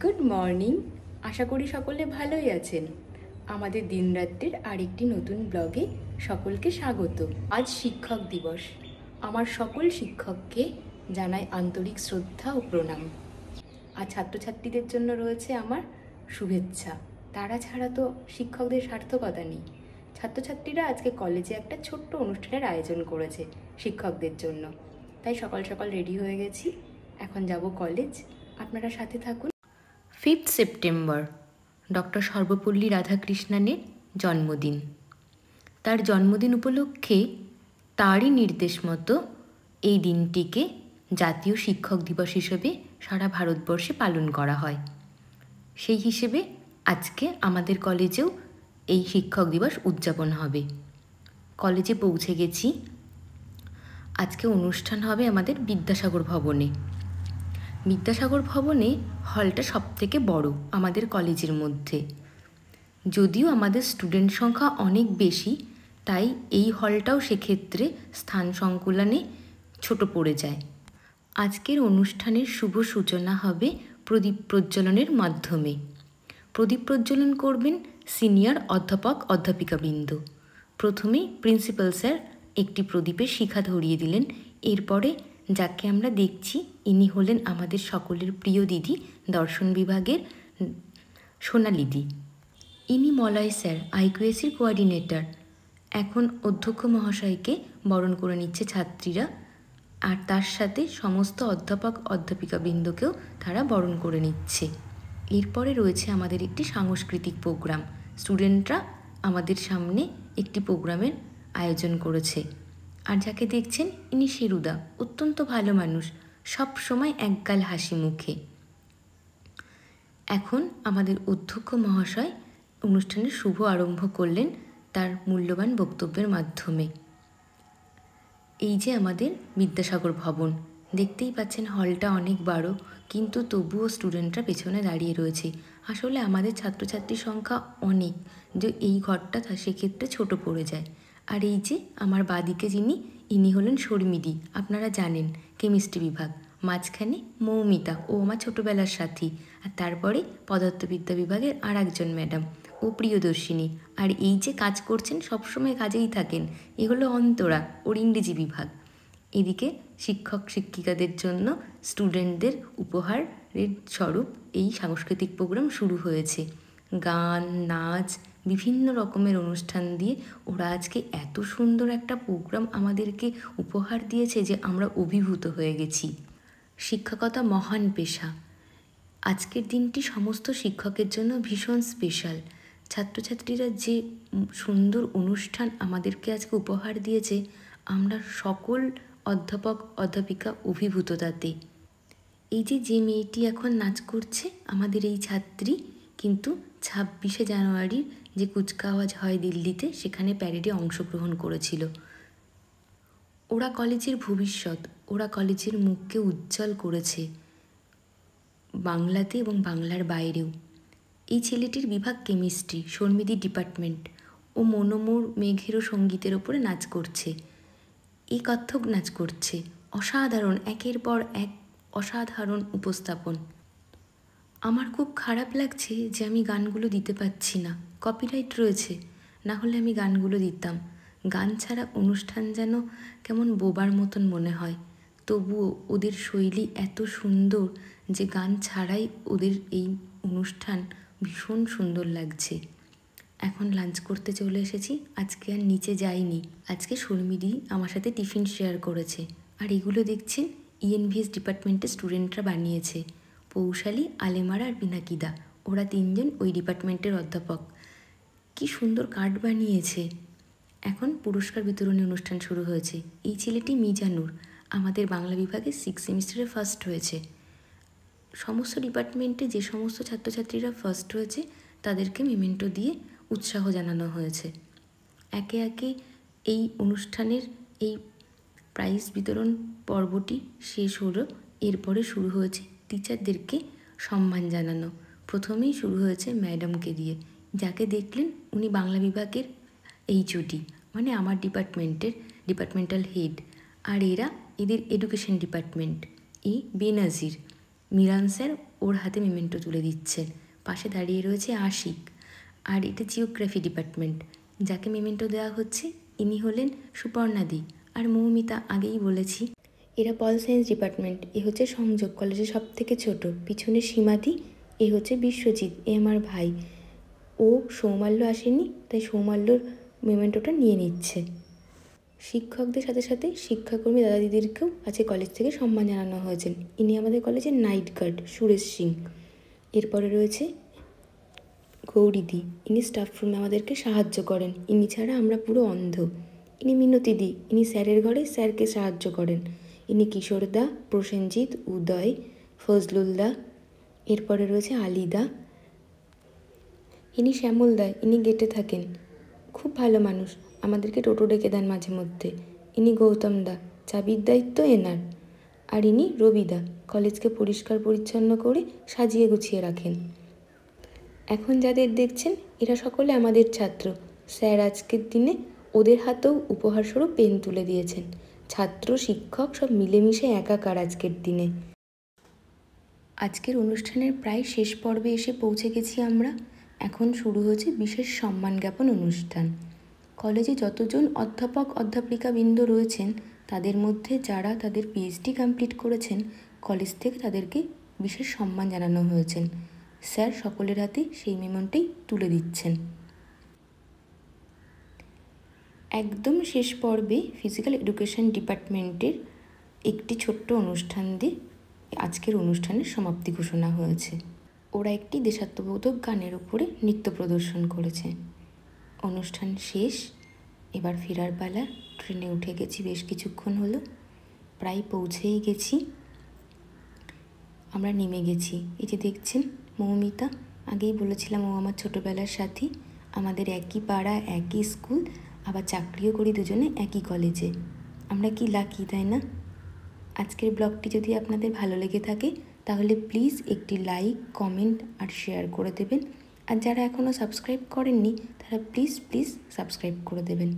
Good morning. আশা করি সকলে ভালোই আছেন। আমাদের দিনরাত্রির আরেকটি নতুন ব্লগে সকলকে স্বাগত। আজ শিক্ষক দিবস। আমার সকল শিক্ষককে জানাই আন্তরিক শ্রদ্ধা ও প্রণাম। আর ছাত্রছাত্রীদের জন্য রয়েছে আমার শুভেচ্ছা। তারা ছাড়া তো শিক্ষকদের সার্থকতা নেই। ছাত্রছাত্রীরা আজকে কলেজে একটা ছোট্ট অনুষ্ঠানের আয়োজন করেছে শিক্ষকদের জন্য, তাই সকাল সকাল রেডি হয়ে গেছি। এখন যাব কলেজ, আপনারা সাথে থাকুন। 5 সেপ্টেম্বর ডক্টর সর্বপল্লী রাধাকৃষ্ণনের জন্মদিন। তার জন্মদিন উপলক্ষে তারই নির্দেশ মতো এই দিনটিকে জাতীয় শিক্ষক দিবস হিসেবে সারা ভারতবর্ষে পালন করা হয়। সেই হিসেবে আজকে আমাদের কলেজেও এই শিক্ষক দিবস উদযাপন হবে। কলেজে পৌঁছে গেছি। আজকে অনুষ্ঠান হবে আমাদের বিদ্যাসাগর ভবনে। বিদ্যাসাগর ভবনে হলটা সবথেকে বড় আমাদের কলেজের মধ্যে। যদিও আমাদের স্টুডেন্ট সংখ্যা অনেক বেশি, তাই এই হলটাও সেক্ষেত্রে স্থান সংকুলানে ছোট পড়ে যায়। আজকের অনুষ্ঠানের শুভ সূচনা হবে প্রদীপ প্রজ্বলনের মাধ্যমে। প্রদীপ প্রজ্বলন করবেন সিনিয়র অধ্যাপক অধ্যাপিকাবৃন্দ। প্রথমেই প্রিন্সিপাল স্যার একটি প্রদীপের শিখা ধরিয়ে দিলেন। এরপরে যাকে আমরা দেখছি ইনি হলেন আমাদের সকলের প্রিয় দিদি, দর্শন বিভাগের সোনালিদি। ইনি মলয় স্যার, আইকিউএসির কোঅর্ডিনেটর। এখন অধ্যক্ষ মহাশয়কে বরণ করে নিচ্ছে ছাত্রীরা, আর তার সাথে সমস্ত অধ্যাপক অধ্যাপিকাবৃন্দকেও তারা বরণ করে নিচ্ছে। এরপরে রয়েছে আমাদের একটি সাংস্কৃতিক প্রোগ্রাম। স্টুডেন্টরা আমাদের সামনে একটি প্রোগ্রামের আয়োজন করেছে। আর যাকে দেখছেন ইনি শেরুদা, অত্যন্ত ভালো মানুষ, সব সময় একগাল হাসি মুখে। এখন আমাদের অধ্যক্ষ মহাশয় অনুষ্ঠানের শুভ আরম্ভ করলেন তার মূল্যবান বক্তব্যের মাধ্যমে। এই যে আমাদের বিদ্যাসাগর ভবন, দেখতেই পাচ্ছেন হলটা অনেক বড়, কিন্তু তবুও স্টুডেন্টরা পেছনে দাঁড়িয়ে রয়েছে। আসলে আমাদের ছাত্রছাত্রীর সংখ্যা অনেক, যে এই ঘরটা সেক্ষেত্রে ছোট পড়ে যায়। আর এই যে আমার বাদিকে যিনি, ইনি হলেন শর্মিদি, আপনারা জানেন কেমিস্ট্রি বিভাগ। মাঝখানে মৌমিতা, ও আমার ছোটোবেলার সাথী। আর তারপরে পদার্থবিদ্যা বিভাগের আর একজন ম্যাডাম, ও প্রিয়দর্শিনী। আর এই যে কাজ করছেন, সবসময় কাজেই থাকেন, এগুলো অন্তরা, ওর ইংরেজি বিভাগ। এদিকে শিক্ষক শিক্ষিকাদের জন্য স্টুডেন্টদের উপহারের স্বরূপ এই সাংস্কৃতিক প্রোগ্রাম শুরু হয়েছে। গান, নাচ, বিভিন্ন রকমের অনুষ্ঠান দিয়ে ওরা আজকে এত সুন্দর একটা প্রোগ্রাম আমাদেরকে উপহার দিয়েছে যে আমরা অভিভূত হয়ে গেছি। শিক্ষকতা মহান পেশা। আজকের দিনটি সমস্ত শিক্ষকের জন্য ভীষণ স্পেশাল। ছাত্রছাত্রীরা যে সুন্দর অনুষ্ঠান আমাদেরকে আজকে উপহার দিয়েছে, আমরা সকল অধ্যাপক অধ্যাপিকা অভিভূত তাতে। এই যে মেয়েটি এখন নাচ করছে, আমাদের এই ছাত্রী কিন্তু 26শে জানুয়ারির যে কুচকাওয়াজ হয় দিল্লিতে, সেখানে প্যারেডে অংশগ্রহণ করেছিল। ওরা কলেজের ভবিষ্যৎ, ওরা কলেজের মুখকে উজ্জ্বল করেছে বাংলাতে এবং বাংলার বাইরেও। এই ছেলেটির বিভাগ কেমিস্ট্রি, শর্মিদি ডিপার্টমেন্ট। ও মনোমোর মেঘেরও সঙ্গীতের ওপরে নাচ করছে, এই কত্থক নাচ করছে। অসাধারণ, একের পর এক অসাধারণ উপস্থাপন। আমার খুব খারাপ লাগছে যে আমি গানগুলো দিতে পারছি না, কপিরাইট রয়েছে, না হলে আমি গানগুলো দিতাম। গান ছাড়া অনুষ্ঠান যেন কেমন বোবার মতন মনে হয়। তবুও ওদের শৈলী এত সুন্দর যে গান ছাড়াই ওদের এই অনুষ্ঠান ভীষণ সুন্দর লাগছে। এখন লাঞ্চ করতে চলে এসেছি। আজকে আর নিচে যাইনি। আজকে শর্মিদি আমার সাথে টিফিন শেয়ার করেছে। আর এগুলো দেখছেন ইএনভিএস ডিপার্টমেন্টের স্টুডেন্টরা বানিয়েছে। পৌশালী, আলেমারা আর পিনাকিদা, ওরা তিনজন ওই ডিপার্টমেন্টের অধ্যাপক। কি সুন্দর কার্ড বানিয়েছে। এখন পুরস্কার বিতরণী অনুষ্ঠান শুরু হয়েছে। এই ছেলেটি মিজানুর, আমাদের বাংলা বিভাগে 6 সেমিস্টারে ফার্স্ট হয়েছে। সমস্ত ডিপার্টমেন্টে যে সমস্ত ছাত্রছাত্রীরা ফার্স্ট হয়েছে তাদেরকে মেমেন্টো দিয়ে উৎসাহ জানানো হয়েছে। একে একে এই অনুষ্ঠানের এই প্রাইজ বিতরণ পর্বটি শেষ হলো। এরপরে শুরু হয়েছে টিচারদেরকে সম্মান জানানো। প্রথমেই শুরু হয়েছে ম্যাডামকে দিয়ে, যাকে দেখলেন উনি বাংলা বিভাগের এইচওডি, মানে আমার ডিপার্টমেন্টের ডিপার্টমেন্টাল হেড। আর এরা এদের এডুকেশন ডিপার্টমেন্ট। এই বেনাজির, মিরান স্যার ও ওর হাতে মেমেন্টো তুলে দিচ্ছে। পাশে দাঁড়িয়ে রয়েছে আশিক। আর এটা জিওগ্রাফি ডিপার্টমেন্ট। যাকে মেমেন্টো দেওয়া হচ্ছে ইনি হলেন সুপর্ণাদি আর মৌমিতা, আগেই বলেছি। এরা পল সায়েন্স ডিপার্টমেন্ট। এ হচ্ছে সংযোগ কলেজের সব থেকে ছোটো। পিছনে সীমাদি, এ হচ্ছে বিশ্বজিৎ, এ আমার ভাই। ও সৌমাল্য আসেনি, তাই সৌমাল্যর মেমেন্টোটা নিয়ে নিচ্ছে। শিক্ষকদের সাথে সাথে শিক্ষাকর্মী দাদা দিদিরকেও আজকে কলেজ থেকে সম্মান জানানো হয়েছেন। ইনি আমাদের কলেজের নাইট গার্ড সুরেশ সিং। এরপরে রয়েছে গৌরীদি, ইনি স্টাফ রুমে আমাদেরকে সাহায্য করেন। ইনি ছাড়া আমরা পুরো অন্ধ। ইনি মিনতিদি, ইনি স্যারের ঘরে স্যারকে সাহায্য করেন। ইনি কিশোরদা, প্রসেনজিৎ, উদয়, ফজলুলদা। এরপরে রয়েছে আলিদা, ইনি শ্যামলদা, ইনি গেটে থাকেন, খুব ভালো মানুষ, আমাদেরকে টোটো ডেকে দেন মাঝে মধ্যে। ইনি গৌতমদা, চাবির দায়িত্ব এনার। আর ইনি রবিদা, কলেজকে পরিষ্কার পরিচ্ছন্ন করে সাজিয়ে গুছিয়ে রাখেন। এখন যাদের দেখছেন এরা সকলে আমাদের ছাত্র। স্যার আজকের দিনে ওদের হাতেও উপহারস্বরূপ পেন তুলে দিয়েছেন। ছাত্র শিক্ষক সব মিলেমিশে একাকার আজকের দিনে। আজকের অনুষ্ঠানের প্রায় শেষ পর্বে এসে পৌঁছে গেছি আমরা। এখন শুরু হচ্ছে বিশেষ সম্মান জ্ঞাপন অনুষ্ঠান। কলেজে যতজন অধ্যাপক অধ্যাপিকাবৃন্দ রয়েছেন তাদের মধ্যে যারা তাদের পিএইচডি কমপ্লিট করেছেন, কলেজ থেকে তাদেরকে বিশেষ সম্মান জানানো হয়েছেন। স্যার সকলের হাতে সেই মেমোটাই তুলে দিচ্ছেন। একদম শেষ পর্বে ফিজিক্যাল এডুকেশন ডিপার্টমেন্টের একটি ছোট্ট অনুষ্ঠান দিয়ে আজকের অনুষ্ঠানের সমাপ্তি ঘোষণা হয়েছে। ওরা একটি দেশাত্মবোধক গানের উপরে নৃত্য প্রদর্শন করেছে। অনুষ্ঠান শেষ, এবার ফেরার পালা। ট্রেনে উঠে গেছি, বেশ কিছুক্ষণ হলো, প্রায় পৌঁছেই গেছি। আমরা নেমে গেছি। এই যে দেখছেন মৌমিতা, আগেই বলেছিলাম ও আমার ছোটোবেলার সাথী। আমাদের একই পাড়া, একই স্কুল, আবার চাকরিও করি দুজনে একই কলেজে। আমরা কি লাকি, তাই না? আজকের ব্লগটি যদি আপনাদের ভালো লেগে থাকে তাহলে প্লিজ একটি লাইক, কমেন্ট আর শেয়ার করে দেবেন। আর যারা এখনও সাবস্ক্রাইব করেননি তারা প্লিজ সাবস্ক্রাইব করে দেবেন।